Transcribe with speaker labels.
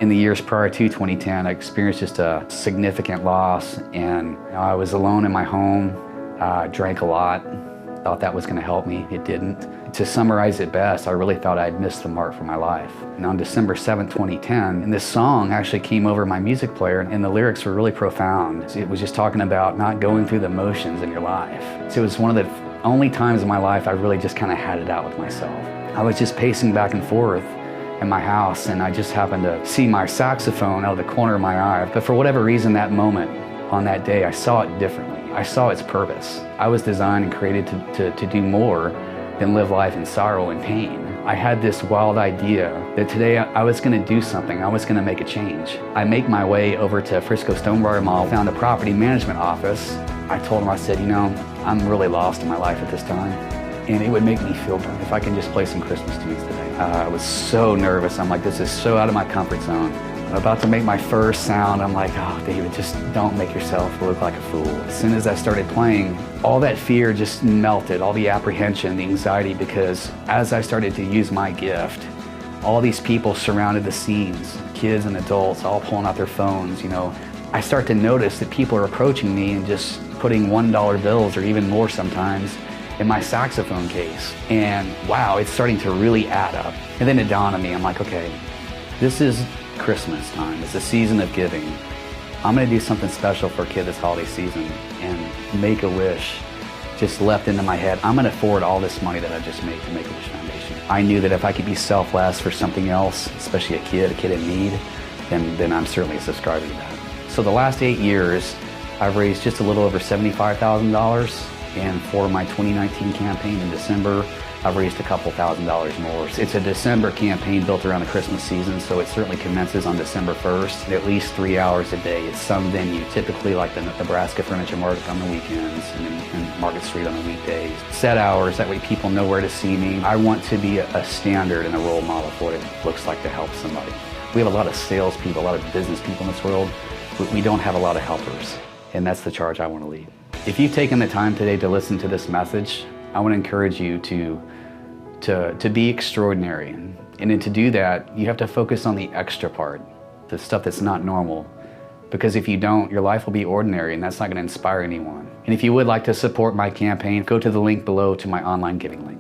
Speaker 1: In the years prior to 2010, I experienced just a significant loss, and I was alone in my home, drank a lot, thought that was gonna help me. It didn't. To summarize it best, I really thought I'd missed the mark for my life. And on December 7th, 2010, and this song actually came over my music player, and the lyrics were really profound. It was just talking about not going through the motions in your life. So it was one of the only times in my life I really just kind of had it out with myself. I was just pacing back and forth in my house, and I just happened to see my saxophone out of the corner of my eye. But for whatever reason, that moment, on that day, I saw it differently. I saw its purpose. I was designed and created to do more than live life in sorrow and pain. I had this wild idea that today I was gonna do something. I was gonna make a change. I make my way over to Frisco Stonebriar Mall, found a property management office. I told them, I said, you know, I'm really lost in my life at this time, and it would make me feel better if I can just play some Christmas tunes today. I was so nervous. I'm like, this is so out of my comfort zone. I'm about to make my first sound. I'm like, oh, David, just don't make yourself look like a fool. As soon as I started playing, all that fear just melted, all the apprehension, the anxiety, because as I started to use my gift, all these people surrounded the scenes, kids and adults, all pulling out their phones, you know. I start to notice that people are approaching me and just putting $1 bills or even more sometimes in my saxophone case. And wow, it's starting to really add up. And then it dawned on me, I'm like, okay, this is Christmas time. It's a season of giving. I'm gonna do something special for a kid this holiday season, and Make a Wish just leapt into my head. I'm gonna forward all this money that I just made to Make-A-Wish Foundation. I knew that if I could be selfless for something else, especially a kid in need, then I'm certainly a subscriber to that. So the last 8 years, I've raised just a little over $75,000, and for my 2019 campaign in December, I've raised a couple $1,000s more. It's a December campaign built around the Christmas season, so it certainly commences on December 1st, at least 3 hours a day at some venue, typically like the Nebraska Furniture Market on the weekends and Market Street on the weekdays. Set hours, that way people know where to see me. I want to be a standard and a role model for what it looks like to help somebody. We have a lot of salespeople, a lot of business people in this world, but we don't have a lot of helpers, and that's the charge I want to lead. If you've taken the time today to listen to this message, I want to encourage you to be extraordinary. And to do that, you have to focus on the extra part, the stuff that's not normal. Because if you don't, your life will be ordinary, and that's not going to inspire anyone. And if you would like to support my campaign, go to the link below to my online giving link.